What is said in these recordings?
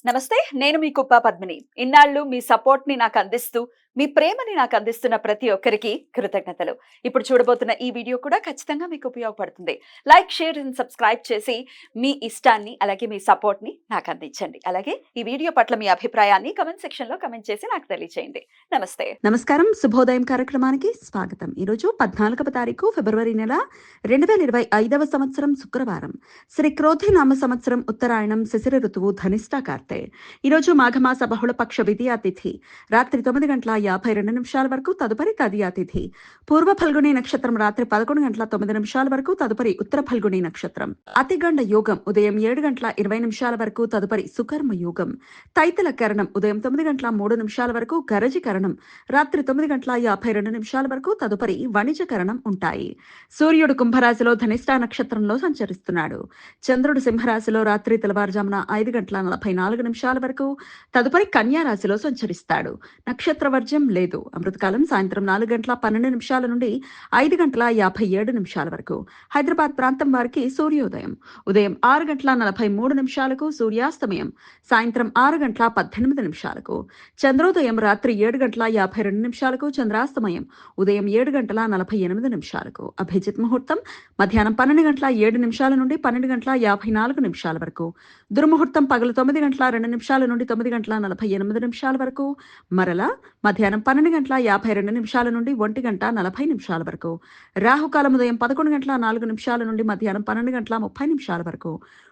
నమస్తే. నేను మీ కుప్ప పద్మిని. ఇన్నాళ్ళు మీ సపోర్ట్‌ని నాకందిస్తూ, మీ ప్రేమని నాకందిస్తున్న ప్రతి ఒక్కరికి కృతజ్ఞతలు. ఇప్పుడు చూడబోతున్న ఈ వీడియో కూడా ఖచ్చితంగా మీకు ఉపయోగపడుతుంది. లైక్, షేర్ అండ్ సబ్స్క్రైబ్ చేసి మీ ఇష్టాన్ని, అలాగే మీ సపోర్ట్‌ని నాకందించండి. అలాగే ఈ వీడియో పట్ల మీ అభిప్రాయాన్ని కామెంట్ సెక్షన్‌లో కామెంట్ చేసి నాకు తెలియజేయండి. నమస్తే. నమస్కారం. శుభోదయం కార్యక్రమానికి స్వాగతం. ఈరోజు 14వ తారీఖు ఫిబ్రవరి నెల 2025వ సంవత్సరం శుక్రవారం. శ్రీ క్రోధి నామ సంవత్సరం ఉత్తరాయణం శిశిర ఋతువు ధనిష్ట కార్తె. ఈరోజు మాఘమాస బహుళపక్ష ద్వితీయ తిథి రాత్రి 9:52 వరకు, తదుపరి తదియా తిథి. పూర్వ ఫల్గుని నక్షత్రం రాత్రి 11:09 వరకు, తదుపరి ఉత్తర ఫల్గుని నక్షత్రం. అతిగండ యోగం ఉదయం 7:20 వరకు, తదుపరి సుకర్మ యోగం. తైతల కరణం ఉదయం 9:03 వరకు, గరజి కరణం రాత్రి 9:52 వరకు, తదుపరి వణిజకరణం ఉంటాయి. సూర్యుడు కుంభరాశిలో ధనిష్ట నక్షత్రంలో సంచరిస్తున్నాడు. చంద్రుడు సింహరాశిలో రాత్రి తెల్లవారుజామున 5:44 వరకు, తదుపరి కన్యా రాశిలో సంచరిస్తాడు. నక్షత్ర వర్జ్యం లేదు. అమృతకాలం సాయంత్రం 4:12 నుండి 5:57 వరకు. హైదరాబాద్ ప్రాంతం వారికి సూర్యోదయం ఉదయం 6:43 సూర్యాస్తమయం సాయంత్రం 6:18 చంద్రోదయం రాత్రి 7:52 చంద్రాస్తమయం ఉదయం 7:48 అభిజిత్ ముహూర్తం మధ్యాహ్నం 12:07 నుండి 12:54 వరకు. దుర్ముహూర్తం పగలు 9:02 నుండి 9:48 వరకు. మరలా మధ్యాహ్నం 12:52 నుండి 1:40 వరకు. రాహుకాలం ఉదయం 11:04 నుండి మధ్యాహ్నం 12:30 వరకు.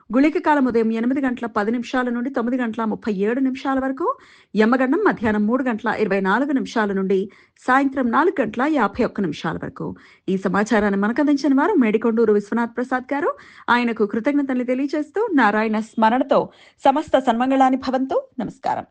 గుళిక కాలం ఉదయం 8:10 నుండి 9:37 వరకు. యమగండం మధ్యాహ్నం 3:24 నుండి సాయంత్రం 4:51 వరకు. ఈ సమాచారాన్ని మనకు అందించిన వారు మేడికొండూరు విశ్వనాథ్ ప్రసాద్ గారు. ఆయనకు కృతజ్ఞతలు తెలియజేస్తూ నారాయణ స్మరణతో సమస్త సన్మంగళాని భవంతు. నమస్కారం.